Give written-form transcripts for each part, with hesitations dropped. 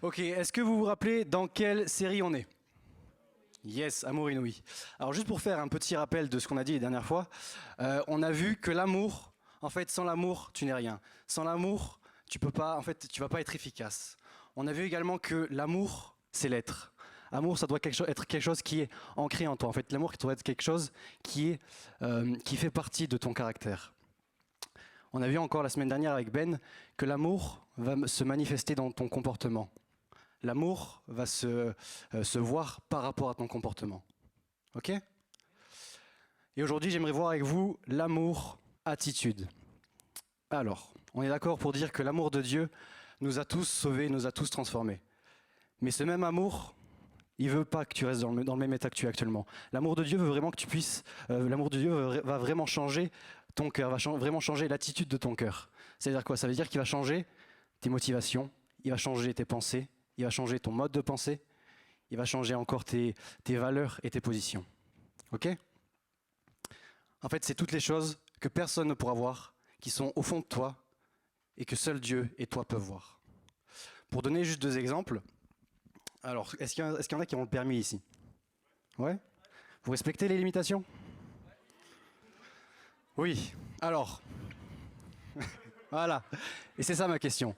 Ok, est-ce que vous vous rappelez dans quelle série on est? Yes, Amour inouï. Alors juste pour faire un petit rappel de ce qu'on a dit les dernières fois, on a vu que l'amour, en fait, sans l'amour, tu n'es rien. Sans l'amour, tu peux pas, en fait, tu vas pas être efficace. On a vu également que l'amour, c'est l'être. Amour, ça doit être quelque chose qui est ancré en toi. En fait, l'amour doit être quelque chose qui fait partie de ton caractère. On a vu encore la semaine dernière avec Ben que l'amour va se manifester dans ton comportement. L'amour va se voir par rapport à ton comportement. Ok? Et aujourd'hui, j'aimerais voir avec vous l'amour attitude. Alors, on est d'accord pour dire que l'amour de Dieu nous a tous sauvés, nous a tous transformés. Mais ce même amour, il veut pas que tu restes dans le même état que tu es actuellement. L'amour de Dieu veut vraiment que tu puisses. L'amour de Dieu va vraiment changer ton cœur, vraiment changer l'attitude de ton cœur. C'est-à-dire quoi? Ça veut dire qu'il va changer tes motivations, il va changer tes pensées, il va changer ton mode de pensée, il va changer encore tes valeurs et tes positions. Ok? En fait, c'est toutes les choses que personne ne pourra voir, qui sont au fond de toi et que seul Dieu et toi peuvent voir. Pour donner juste deux exemples, alors, est-ce qu'il y en a qui ont le permis ici? Ouais? Vous respectez les limitations? Oui. Alors, voilà. Et c'est ça ma question.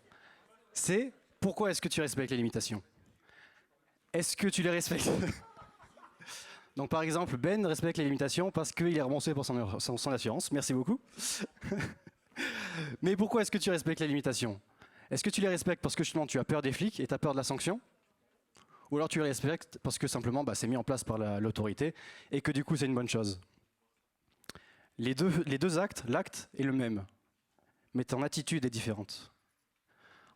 C'est pourquoi est-ce que tu respectes les limitations? Est-ce que tu les respectes? Donc par exemple, Ben respecte les limitations parce qu'il est remboursé pour son assurance. Merci beaucoup. Mais pourquoi est-ce que tu respectes les limitations? Est-ce que tu les respectes parce que justement tu as peur des flics et tu as peur de la sanction? Ou alors tu les respectes parce que simplement c'est mis en place par l'autorité et que du coup c'est une bonne chose? Les deux actes, l'acte est le même, mais ton attitude est différente.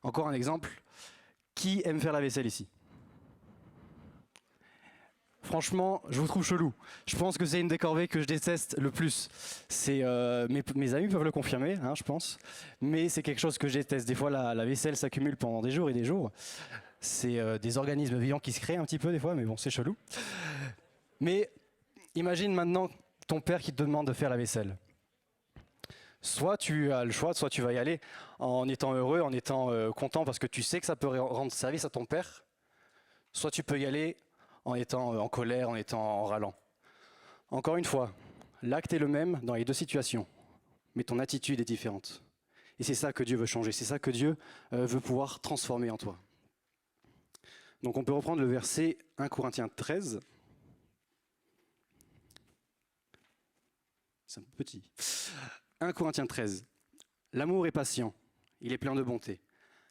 Encore un exemple, qui aime faire la vaisselle ici? Franchement, je vous trouve chelou. Je pense que c'est une des corvées que je déteste le plus. Mes amis peuvent le confirmer, hein, je pense. Mais c'est quelque chose que je déteste. Des fois, la vaisselle s'accumule pendant des jours et des jours. C'est des organismes vivants qui se créent un petit peu des fois, mais bon, c'est chelou. Mais imagine maintenant ton père qui te demande de faire la vaisselle. Soit tu as le choix, soit tu vas y aller en étant heureux, en étant content parce que tu sais que ça peut rendre service à ton père. Soit tu peux y aller en étant en colère, en étant en râlant. Encore une fois, l'acte est le même dans les deux situations, mais ton attitude est différente. Et c'est ça que Dieu veut changer, c'est ça que Dieu veut pouvoir transformer en toi. Donc on peut reprendre le verset 1 Corinthiens 13. C'est un peu petit. 1 Corinthiens 13. L'amour est patient, il est plein de bonté.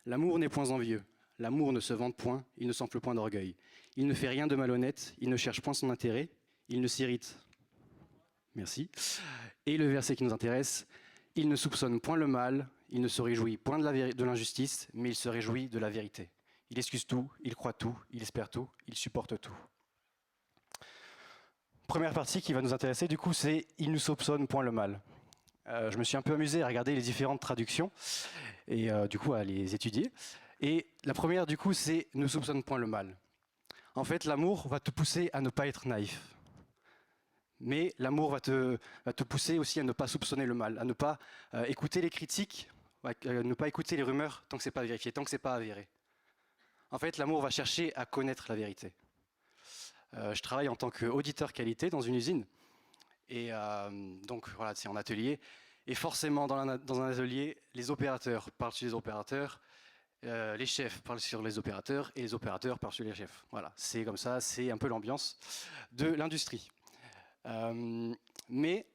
L'amour n'est point envieux. L'amour ne se vante point, il ne s'enfle point d'orgueil. Il ne fait rien de malhonnête, il ne cherche point son intérêt, il ne s'irrite. Merci. Et le verset qui nous intéresse, il ne soupçonne point le mal, il ne se réjouit point de l'injustice, mais il se réjouit de la vérité. Il excuse tout, il croit tout, il espère tout, il supporte tout. Première partie qui va nous intéresser, du coup, c'est il ne soupçonne point le mal. Je me suis un peu amusé à regarder les différentes traductions et du coup à les étudier. Et la première, du coup, c'est ne soupçonne point le mal. En fait, l'amour va te pousser à ne pas être naïf. Mais l'amour va te pousser aussi à ne pas soupçonner le mal, à ne pas écouter les critiques, ne pas écouter les rumeurs tant que c'est pas vérifié, tant que c'est pas avéré. En fait, l'amour va chercher à connaître la vérité. Je travaille en tant qu'auditeur qualité dans une usine. Et donc voilà, c'est en atelier. Et forcément, dans un atelier, les opérateurs parlent sur les opérateurs, les chefs parlent sur les opérateurs, et les opérateurs parlent sur les chefs. Voilà, c'est comme ça, c'est un peu l'ambiance de l'industrie. Mais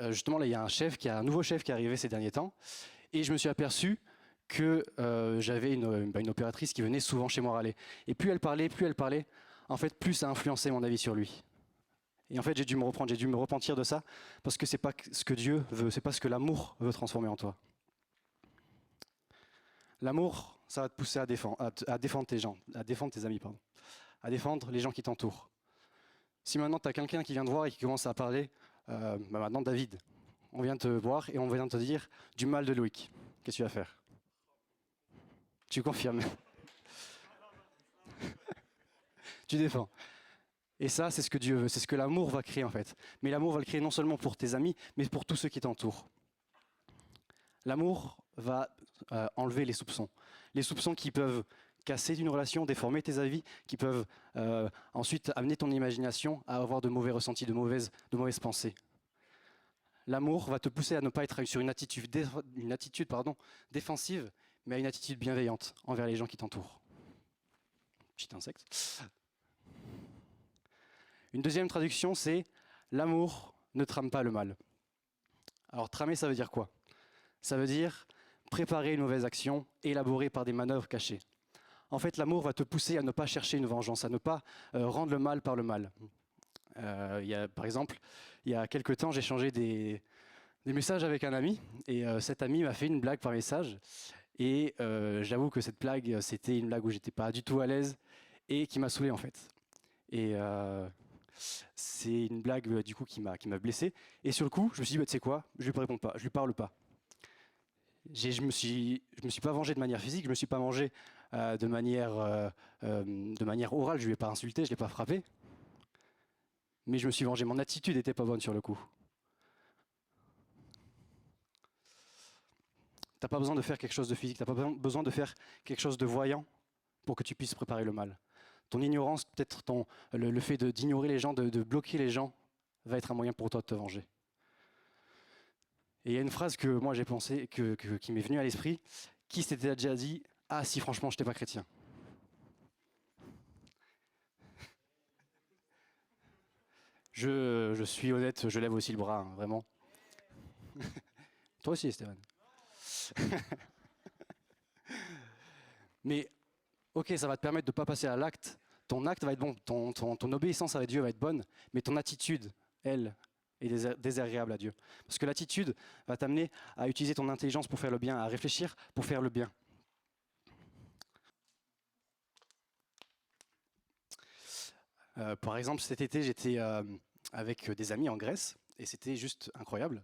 justement, là, il y a un nouveau chef qui est arrivé ces derniers temps, et je me suis aperçu que j'avais une opératrice qui venait souvent chez moi râler. Et plus elle parlait, en fait, plus ça influençait mon avis sur lui. Et en fait, j'ai dû me repentir de ça, parce que c'est pas ce que Dieu veut, c'est pas ce que l'amour veut transformer en toi. L'amour, ça va te pousser à défendre tes gens, à défendre tes amis, pardon, à défendre les gens qui t'entourent. Si maintenant tu as quelqu'un qui vient te voir et qui commence à parler, maintenant David, on vient te voir et on vient te dire du mal de Loïc, qu'est-ce que tu vas faire? Tu confirmes. Tu défends. Et ça, c'est ce que Dieu veut, c'est ce que l'amour va créer en fait. Mais l'amour va le créer non seulement pour tes amis, mais pour tous ceux qui t'entourent. L'amour va enlever les soupçons. Les soupçons qui peuvent casser une relation, déformer tes avis, qui peuvent ensuite amener ton imagination à avoir de mauvais ressentis, de mauvaises pensées. L'amour va te pousser à ne pas être sur une attitude défensive, mais à une attitude bienveillante envers les gens qui t'entourent. Petit insecte. Une deuxième traduction, c'est « l'amour ne trame pas le mal ». Alors tramer, ça veut dire quoi? Ça veut dire préparer une mauvaise action, élaborée par des manœuvres cachées. En fait, l'amour va te pousser à ne pas chercher une vengeance, à ne pas rendre le mal par le mal. Par exemple, il y a quelques temps, j'ai échangé des messages avec un ami, et cet ami m'a fait une blague par message, et j'avoue que cette blague, c'était une blague où j'étais pas du tout à l'aise, et qui m'a saoulé en fait. Et c'est une blague du coup qui m'a blessé, et sur le coup, je me suis dit, bah, tu sais quoi, je lui réponds pas, je lui parle pas. Je me suis pas vengé de manière physique, je me suis pas vengé de manière orale, je lui ai pas insulté, je l'ai pas frappé, mais je me suis vengé. Mon attitude était pas bonne sur le coup. T'as pas besoin de faire quelque chose de physique, t'as pas besoin de faire quelque chose de voyant pour que tu puisses préparer le mal. Ton ignorance, peut-être le fait d'ignorer les gens, de bloquer les gens, va être un moyen pour toi de te venger. Et il y a une phrase que moi j'ai pensé, qui m'est venue à l'esprit, qui s'était déjà dit « Ah si franchement je n'étais pas chrétien ». Je suis honnête, je lève aussi le bras, hein, vraiment. Toi aussi, Stéphane. Mais ok, ça va te permettre de ne pas passer à l'acte. Ton acte va être bon, ton obéissance à Dieu va être bonne, mais ton attitude, elle, est désagréable à Dieu. Parce que l'attitude va t'amener à utiliser ton intelligence pour faire le bien, à réfléchir pour faire le bien. Par exemple, cet été, j'étais avec des amis en Grèce, et c'était juste incroyable.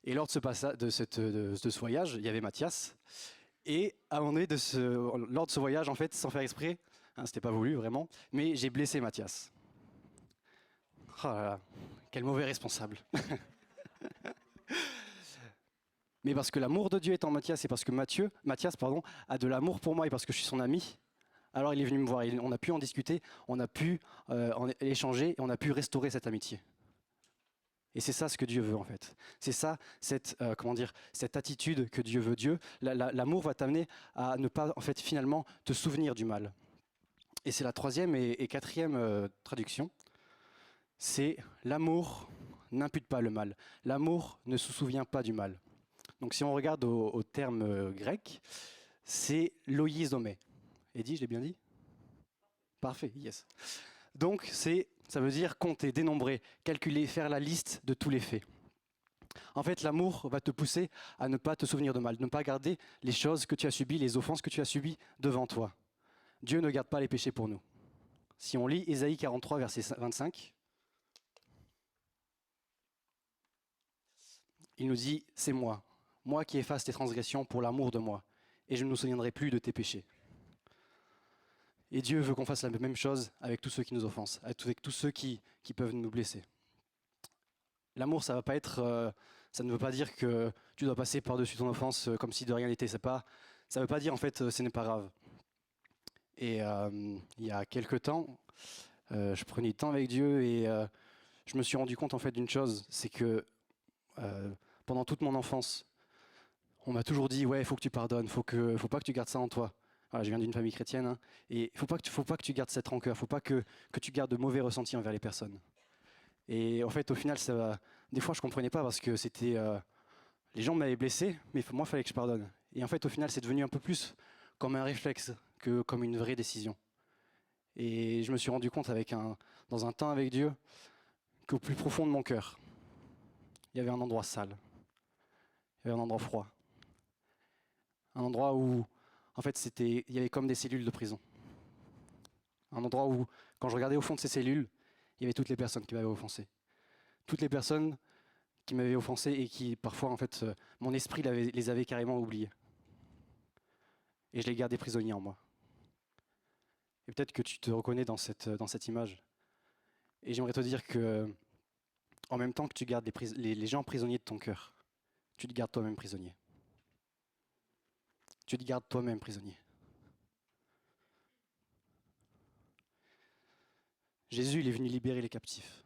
Et lors de ce voyage, il y avait Mathias. Et à un moment donné, lors de ce voyage, en fait, sans faire exprès, hein, c'était pas voulu vraiment, mais j'ai blessé Mathias. Oh là là, quel mauvais responsable. Mais parce que l'amour de Dieu est en Mathias, et parce que Mathias a de l'amour pour moi, et parce que je suis son ami, alors il est venu me voir. On a pu en discuter, on a pu en échanger, et on a pu restaurer cette amitié. Et c'est ça ce que Dieu veut en fait. C'est ça cette attitude que Dieu veut. L'amour va t'amener à ne pas en fait finalement te souvenir du mal. Et c'est la troisième et quatrième traduction. C'est l'amour n'impute pas le mal. L'amour ne se souvient pas du mal. Donc si on regarde au terme grec, c'est loïsomé. Eddie, je l'ai bien dit? Parfait, yes. Donc ça veut dire compter, dénombrer, calculer, faire la liste de tous les faits. En fait, l'amour va te pousser à ne pas te souvenir de mal, ne pas garder les choses que tu as subies, les offenses que tu as subies devant toi. Dieu ne garde pas les péchés pour nous. Si on lit Ésaïe 43, verset 25, il nous dit « C'est moi qui efface tes transgressions pour l'amour de moi, et je ne me souviendrai plus de tes péchés. » Et Dieu veut qu'on fasse la même chose avec tous ceux qui nous offensent, avec tous ceux qui peuvent nous blesser. L'amour, ça ne veut pas dire que tu dois passer par-dessus ton offense comme si de rien n'était. Ça ne veut pas dire en fait ce n'est pas grave. Et il y a quelques temps, je prenais du temps avec Dieu et je me suis rendu compte en fait d'une chose, c'est que pendant toute mon enfance, on m'a toujours dit ouais, il faut que tu pardonnes, faut pas que tu gardes ça en toi. Voilà, je viens d'une famille chrétienne, hein, et faut pas que tu gardes cette rancœur, faut pas que tu gardes de mauvais ressentis envers les personnes. Et en fait, au final, des fois, je comprenais pas parce que c'était les gens m'avaient blessé, mais moi, il fallait que je pardonne. Et en fait, au final, c'est devenu un peu plus comme un réflexe que comme une vraie décision. Et je me suis rendu compte dans un temps avec Dieu qu'au plus profond de mon cœur, il y avait un endroit sale, il y avait un endroit froid, un endroit où, en fait, il y avait comme des cellules de prison. Un endroit où, quand je regardais au fond de ces cellules, il y avait toutes les personnes qui m'avaient offensé. Toutes les personnes qui m'avaient offensé et qui, parfois, en fait, mon esprit les avait carrément oubliées. Et je les gardais prisonniers en moi. Et peut-être que tu te reconnais dans cette image. Et j'aimerais te dire que, en même temps que tu gardes les gens prisonniers de ton cœur, tu te gardes toi-même prisonnier. Tu te gardes toi-même prisonnier. Jésus, il est venu libérer les captifs.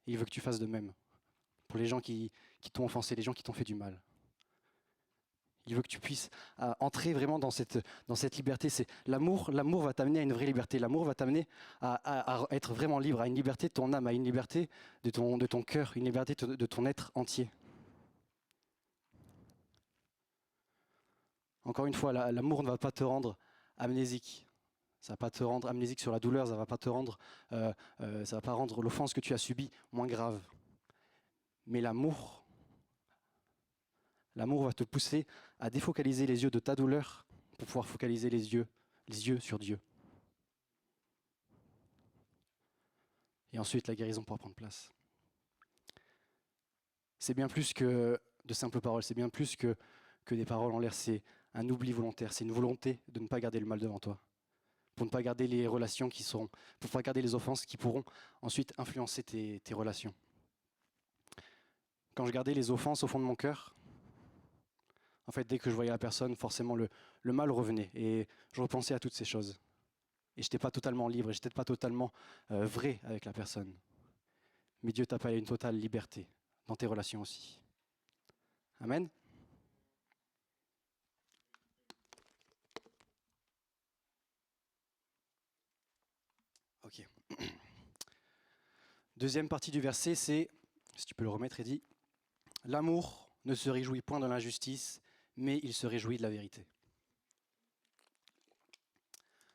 Et il veut que tu fasses de même pour les gens qui t'ont offensé, les gens qui t'ont fait du mal. Il veut que tu puisses entrer vraiment dans cette liberté. C'est l'amour va t'amener à une vraie liberté. L'amour va t'amener à être vraiment libre, à une liberté de ton âme, à une liberté de ton cœur, une liberté de ton être entier. Encore une fois, l'amour ne va pas te rendre amnésique. Ça va pas te rendre amnésique sur la douleur, ça va pas te rendre, ça va pas rendre l'offense que tu as subie moins grave. Mais l'amour va te pousser à défocaliser les yeux de ta douleur pour pouvoir focaliser les yeux sur Dieu. Et ensuite, la guérison pourra prendre place. C'est bien plus que de simples paroles, c'est bien plus que des paroles en l'air, c'est un oubli volontaire, c'est une volonté de ne pas garder le mal devant toi, pour ne pas garder les relations pour ne pas garder les offenses qui pourront ensuite influencer tes relations. Quand je gardais les offenses au fond de mon cœur, en fait, dès que je voyais la personne, forcément le mal revenait et je repensais à toutes ces choses. Et je n'étais pas totalement libre, et je n'étais pas totalement vrai avec la personne. Mais Dieu t'appelle à une totale liberté dans tes relations aussi. Amen. Ok. Deuxième partie du verset, c'est, si tu peux le remettre, Eddy, l'amour ne se réjouit point de l'injustice, mais il se réjouit de la vérité.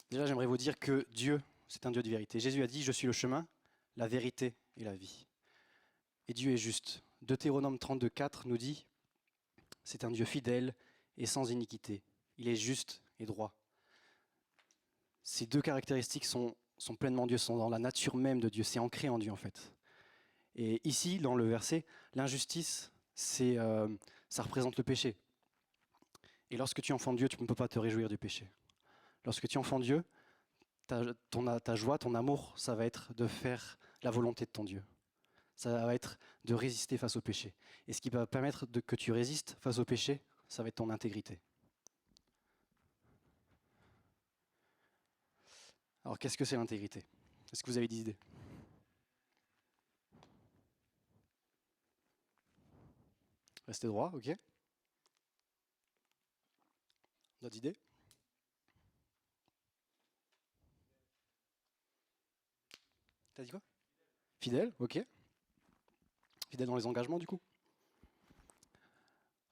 Déjà, j'aimerais vous dire que Dieu, c'est un Dieu de vérité. Jésus a dit, je suis le chemin, la vérité et la vie. Et Dieu est juste. Deutéronome 32,4 nous dit, c'est un Dieu fidèle et sans iniquité. Il est juste et droit. Ces deux caractéristiques sont pleinement Dieu, sont dans la nature même de Dieu, c'est ancré en Dieu en fait. Et ici, dans le verset, l'injustice, ça représente le péché. Et lorsque tu es enfant de Dieu, tu ne peux pas te réjouir du péché. Lorsque tu es enfant de Dieu, ta joie, ton amour, ça va être de faire la volonté de ton Dieu. Ça va être de résister face au péché. Et ce qui va permettre que tu résistes face au péché, ça va être ton intégrité. Alors qu'est-ce que c'est l'intégrité? Est-ce que vous avez des idées? Restez droit, ok. D'autres idées? T'as dit quoi? Fidèle, ok. Fidèle dans les engagements, du coup.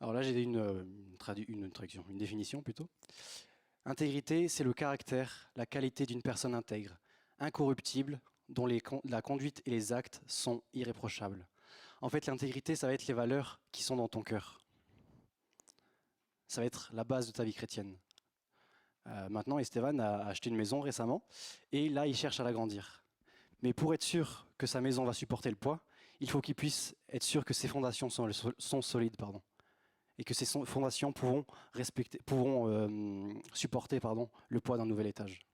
Alors là, j'ai une traduction, une définition plutôt. Intégrité, c'est le caractère, la qualité d'une personne intègre, incorruptible, dont la conduite et les actes sont irréprochables. En fait, l'intégrité, ça va être les valeurs qui sont dans ton cœur. Ça va être la base de ta vie chrétienne. Maintenant, Esteban a acheté une maison récemment, et là, il cherche à l'agrandir. Mais pour être sûr que sa maison va supporter le poids, il faut qu'il puisse être sûr que ses fondations sont solides, et que ces fondations pourront supporter le poids d'un nouvel étage.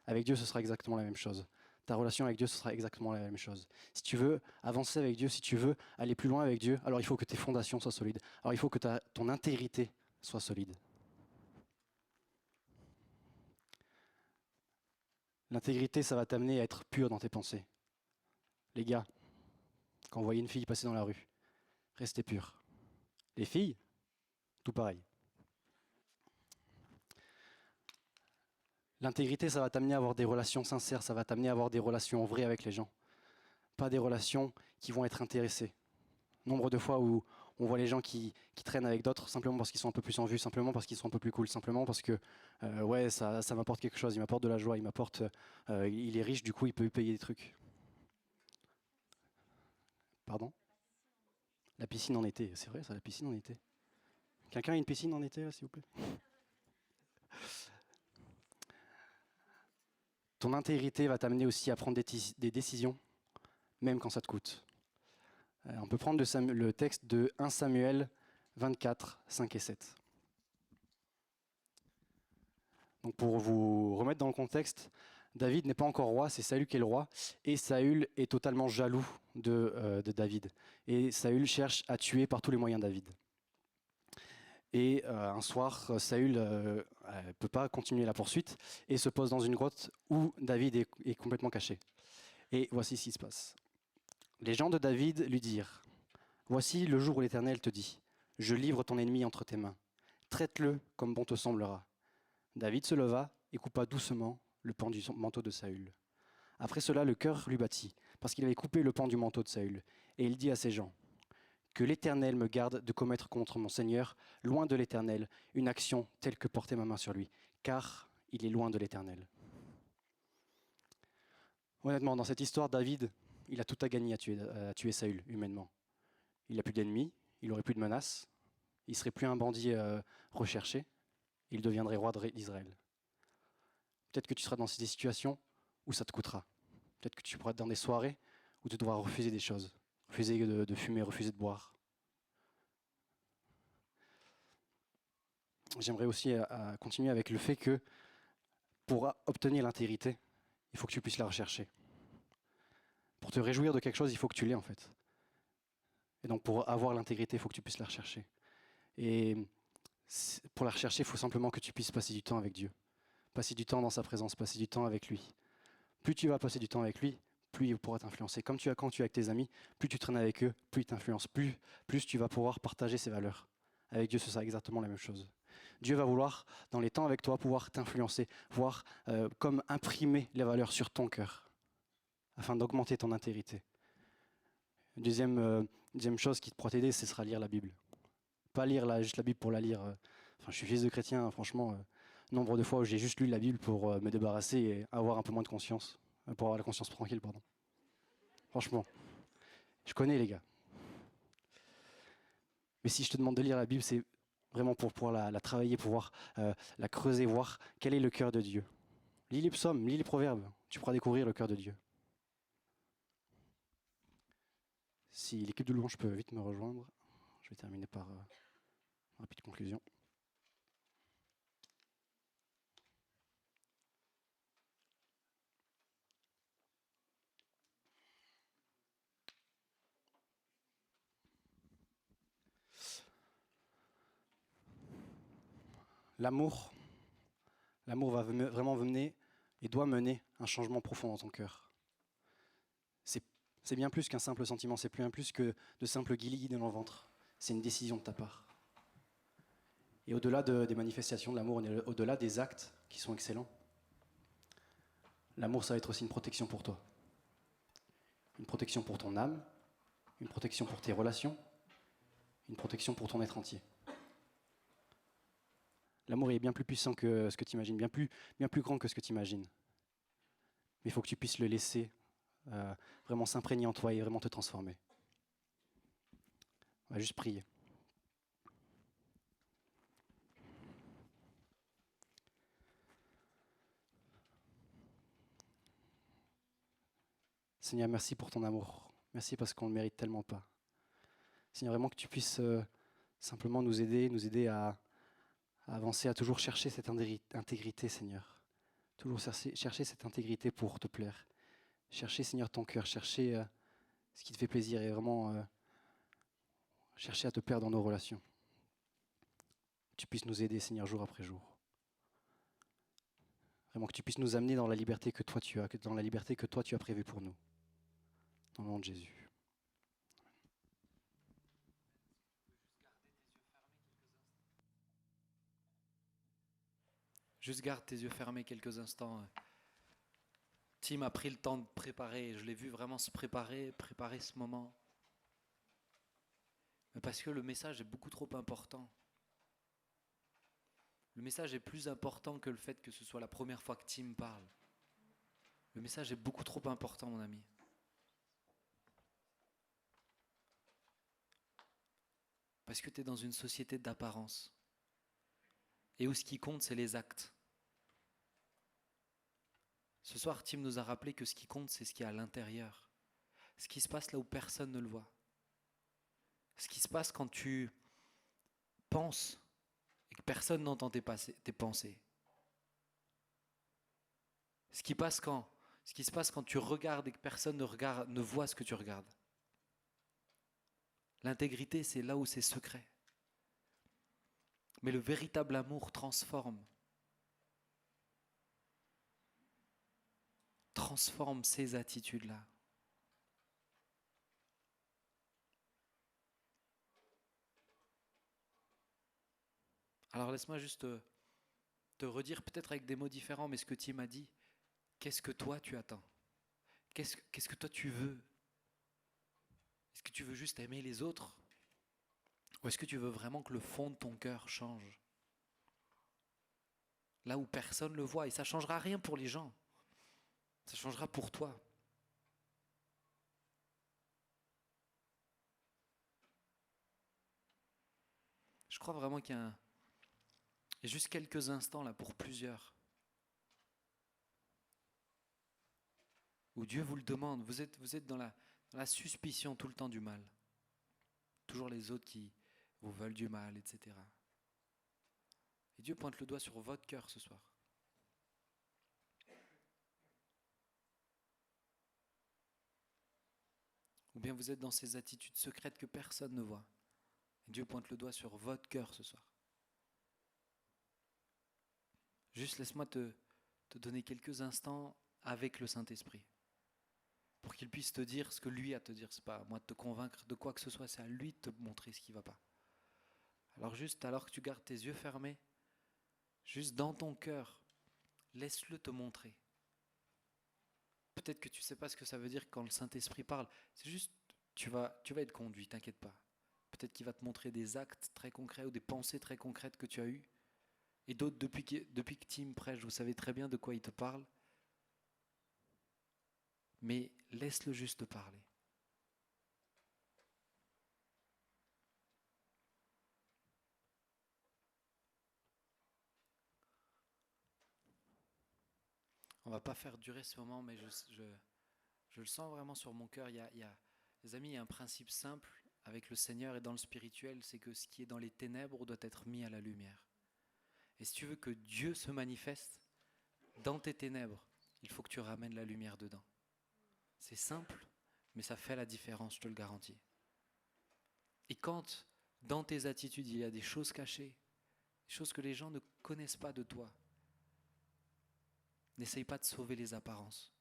Avec Dieu, ce sera exactement la même chose. Ta relation avec Dieu, ce sera exactement la même chose. Si tu veux avancer avec Dieu, si tu veux aller plus loin avec Dieu, alors il faut que tes fondations soient solides. Alors il faut que ton intégrité soit solide. L'intégrité, ça va t'amener à être pur dans tes pensées. Les gars, quand vous voyez une fille passer dans la rue, restez purs. Les filles, tout pareil. L'intégrité, ça va t'amener à avoir des relations sincères, ça va t'amener à avoir des relations vraies avec les gens. Pas des relations qui vont être intéressées. Nombre de fois où on voit les gens qui traînent avec d'autres simplement parce qu'ils sont un peu plus en vue, simplement parce qu'ils sont un peu plus cool, simplement parce que ça m'apporte quelque chose, il m'apporte de la joie, il est riche, du coup il peut payer des trucs. Pardon? La piscine en été, c'est vrai ça, la piscine en été. Quelqu'un a une piscine en été là, s'il vous plaît? Ton intégrité va t'amener aussi à prendre des décisions, même quand ça te coûte. On peut prendre le texte de 1 Samuel 24, 5 et 7. Donc pour vous remettre dans le contexte, David n'est pas encore roi, c'est Saül qui est le roi, et Saül est totalement jaloux de David. Et Saül cherche à tuer par tous les moyens David. Et un soir, Saül ne peut pas continuer la poursuite et se pose dans une grotte où David est complètement caché. Et voici ce qui se passe. Les gens de David lui dirent, « Voici le jour où l'Éternel te dit, « Je livre ton ennemi entre tes mains. Traite-le comme bon te semblera. » David se leva et coupa doucement le pan du manteau de Saül. Après cela, le cœur lui battit, parce qu'il avait coupé le pan du manteau de Saül. Et il dit à ses gens, « Que l'Éternel me garde de commettre contre mon Seigneur, loin de l'Éternel, une action telle que porter ma main sur lui, car il est loin de l'Éternel. » Honnêtement, dans cette histoire, David, il a tout à gagner à tuer Saül, humainement. Il n'a plus d'ennemis, il n'aurait plus de menaces, il ne serait plus un bandit recherché, il deviendrait roi d'Israël. Peut-être que tu seras dans des situations où ça te coûtera. Peut-être que tu pourras être dans des soirées où tu devras refuser des choses, refuser de fumer, refuser de boire. J'aimerais aussi continuer avec le fait que pour obtenir l'intégrité, il faut que tu puisses la rechercher. Pour te réjouir de quelque chose, il faut que tu l'aies en fait. Et donc pour avoir l'intégrité, il faut que tu puisses la rechercher. Et pour la rechercher, il faut simplement que tu puisses passer du temps avec Dieu. Passer du temps dans sa présence, passer du temps avec lui. Plus tu vas passer du temps avec lui, plus il pourra t'influencer. Comme quand tu es avec tes amis, plus tu traînes avec eux, plus ils t'influencent, plus tu vas pouvoir partager ses valeurs. Avec Dieu, ce sera exactement la même chose. Dieu va vouloir, dans les temps avec toi, pouvoir t'influencer, voir comme imprimer les valeurs sur ton cœur, afin d'augmenter ton intégrité. Deuxième chose qui pourra t'aider, ce sera lire la Bible. Pas lire juste la Bible pour la lire. Enfin, je suis fils de chrétien, franchement, nombre de fois où j'ai juste lu la Bible pour me débarrasser et avoir un peu moins de conscience, pour avoir la conscience tranquille, pardon. Franchement, je connais les gars. Mais si je te demande de lire la Bible, c'est vraiment pour pouvoir la travailler, pouvoir la creuser, voir quel est le cœur de Dieu. Lis les psaumes, lis les proverbes, tu pourras découvrir le cœur de Dieu. Si l'équipe de louange peut vite me rejoindre, je vais terminer par une rapide conclusion. L'amour va vraiment mener et doit mener un changement profond dans ton cœur. C'est bien plus qu'un simple sentiment, c'est bien plus que de simples guillis dans le ventre. C'est une décision de ta part. Et au-delà des manifestations de l'amour, au-delà des actes qui sont excellents, l'amour, ça va être aussi une protection pour toi. Une protection pour ton âme, une protection pour tes relations, une protection pour ton être entier. L'amour est bien plus puissant que ce que tu imagines, bien plus grand que ce que tu imagines. Mais il faut que tu puisses le laisser vraiment s'imprégner en toi et vraiment te transformer. On va juste prier. Seigneur, merci pour ton amour. Merci parce qu'on ne le mérite tellement pas. Seigneur, vraiment que tu puisses simplement nous aider à avancer, à toujours chercher cette intégrité, Seigneur. Toujours chercher cette intégrité pour te plaire. Chercher, Seigneur, ton cœur, chercher ce qui te fait plaisir et vraiment chercher à te plaire dans nos relations. Que tu puisses nous aider, Seigneur, jour après jour. Vraiment que tu puisses nous amener dans la liberté que toi tu as, dans la liberté que toi tu as prévue pour nous. Dans le nom de Jésus. Juste garde tes yeux fermés quelques instants. Tim a pris le temps de préparer, je l'ai vu vraiment se préparer ce moment. Mais parce que le message est beaucoup trop important. Le message est plus important que le fait que ce soit la première fois que Tim parle. Le message est beaucoup trop important, mon ami. Parce que tu es dans une société d'apparence. Et où ce qui compte, c'est les actes. Ce soir, Tim nous a rappelé que ce qui compte, c'est ce qui est à l'intérieur. Ce qui se passe là où personne ne le voit. Ce qui se passe quand tu penses et que personne n'entend tes pensées. Ce qui se passe quand tu regardes et que personne ne voit ce que tu regardes. L'intégrité, c'est là où c'est secret. Mais le véritable amour transforme. Transforme ces attitudes-là. Alors laisse-moi juste te redire, peut-être avec des mots différents, mais ce que Tim a dit. Qu'est-ce que toi tu attends? Qu'est-ce que toi tu veux? Est-ce que tu veux juste aimer les autres? Ou est-ce que tu veux vraiment que le fond de ton cœur change? Là où personne ne le voit, et ça ne changera rien pour les gens. Ça changera pour toi. Je crois vraiment qu'il y a juste quelques instants là pour plusieurs où Dieu vous le demande. Vous êtes dans la suspicion tout le temps du mal. Toujours les autres qui vous veulent du mal, etc. Et Dieu pointe le doigt sur votre cœur ce soir. Ou bien vous êtes dans ces attitudes secrètes que personne ne voit. Et Dieu pointe le doigt sur votre cœur ce soir. Juste laisse-moi te donner quelques instants avec le Saint-Esprit. Pour qu'il puisse te dire ce que lui a à te dire. Ce n'est pas à moi de te convaincre de quoi que ce soit, c'est à lui de te montrer ce qui ne va pas. Alors juste, alors que tu gardes tes yeux fermés, juste dans ton cœur, laisse-le te montrer. Peut-être que tu ne sais pas ce que ça veut dire quand le Saint-Esprit parle. C'est juste, tu vas être conduit, t'inquiète pas. Peut-être qu'il va te montrer des actes très concrets ou des pensées très concrètes que tu as eues. Et d'autres, depuis que Tim prêche, vous savez très bien de quoi il te parle. Mais laisse-le juste te parler. On ne va pas faire durer ce moment, mais je le sens vraiment sur mon cœur. Les amis, il y a un principe simple avec le Seigneur et dans le spirituel, c'est que ce qui est dans les ténèbres doit être mis à la lumière. Et si tu veux que Dieu se manifeste dans tes ténèbres, il faut que tu ramènes la lumière dedans. C'est simple, mais ça fait la différence, je te le garantis. Et quand dans tes attitudes, il y a des choses cachées, des choses que les gens ne connaissent pas de toi, n'essaye pas de sauver les apparences,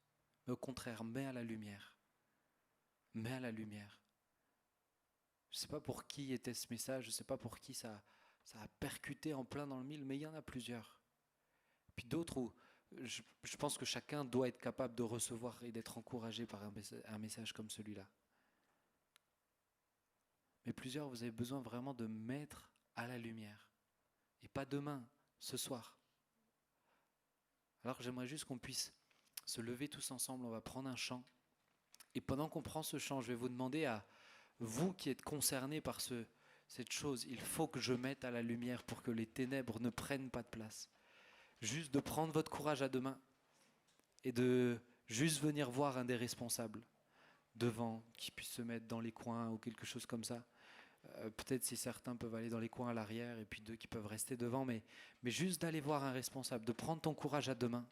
mais au contraire, mets à la lumière. Mets à la lumière. Je ne sais pas pour qui était ce message, je ne sais pas pour qui ça a percuté en plein dans le mille, mais il y en a plusieurs. Puis d'autres où je pense que chacun doit être capable de recevoir et d'être encouragé par un message comme celui-là. Mais plusieurs, vous avez besoin vraiment de mettre à la lumière. Et pas demain, ce soir. Alors j'aimerais juste qu'on puisse se lever tous ensemble, on va prendre un chant. Et pendant qu'on prend ce chant, je vais vous demander à vous qui êtes concernés par cette chose, il faut que je mette à la lumière pour que les ténèbres ne prennent pas de place. Juste de prendre votre courage à deux mains et de juste venir voir un des responsables devant, qui puisse se mettre dans les coins ou quelque chose comme ça. Peut-être si certains peuvent aller dans les coins à l'arrière et puis deux qui peuvent rester devant, mais juste d'aller voir un responsable, de prendre ton courage à deux mains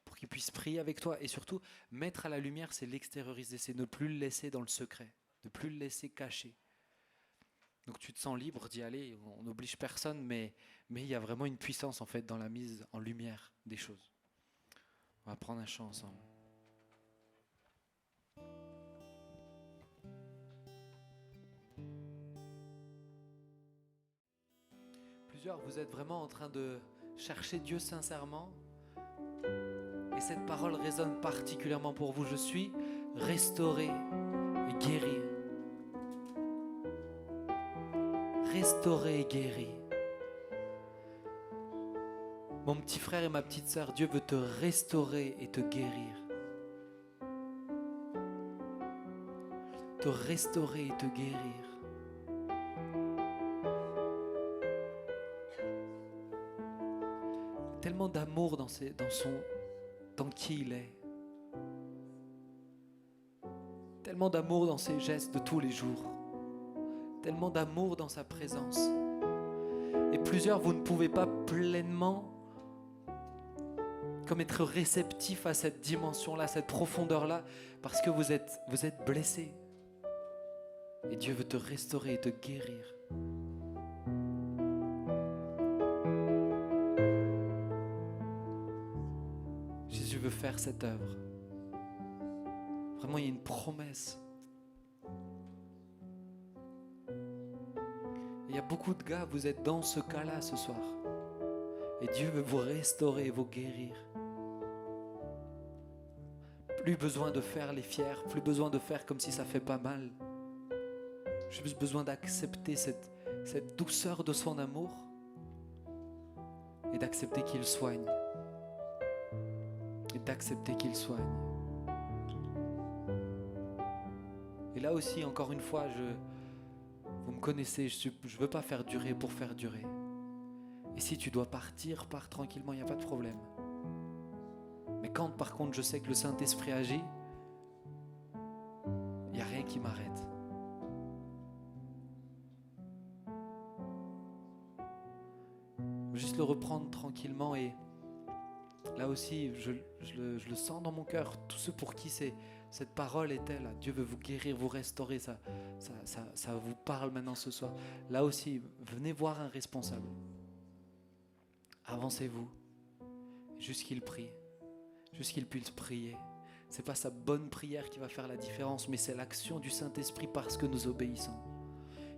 pour qu'il puisse prier avec toi et surtout mettre à la lumière, c'est l'extérioriser, c'est ne plus le laisser dans le secret, ne plus le laisser caché. Donc tu te sens libre d'y aller, on n'oblige personne, mais il y a vraiment une puissance en fait dans la mise en lumière des choses. On va prendre un chant ensemble. Plusieurs, vous êtes vraiment en train de chercher Dieu sincèrement. Et cette parole résonne particulièrement pour vous. Je suis restauré et guéri. Restauré et guéri. Mon petit frère et ma petite sœur, Dieu veut te restaurer et te guérir. Te restaurer et te guérir. Tellement d'amour dans qui il est. Tellement d'amour dans ses gestes de tous les jours. Tellement d'amour dans sa présence. Et plusieurs, vous ne pouvez pas pleinement comme être réceptif à cette dimension-là, cette profondeur-là, parce que vous êtes blessés. Et Dieu veut te restaurer et te guérir. Jésus veut faire cette œuvre. Vraiment, il y a une promesse. Il y a beaucoup de gars, vous êtes dans ce cas-là ce soir. Et Dieu veut vous restaurer, vous guérir. Plus besoin de faire les fiers, plus besoin de faire comme si ça fait pas mal. J'ai juste besoin d'accepter cette douceur de son amour et d'accepter qu'il soigne. Et d'accepter qu'il soigne. Et là aussi, encore une fois, vous me connaissez, je ne veux pas faire durer pour faire durer. Et si tu dois partir, pars tranquillement, il n'y a pas de problème. Mais quand par contre je sais que le Saint-Esprit agit, il n'y a rien qui m'arrête. Juste le reprendre tranquillement et là aussi, je le sens dans mon cœur. Tous ceux pour qui cette parole est là, Dieu veut vous guérir, vous restaurer, ça vous parle maintenant ce soir. Là aussi, venez voir un responsable. Avancez-vous, juste qu'il prie, juste qu'il puisse prier. C'est pas sa bonne prière qui va faire la différence, mais c'est l'action du Saint-Esprit parce que nous obéissons,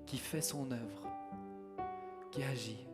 qui fait son œuvre, qui agit.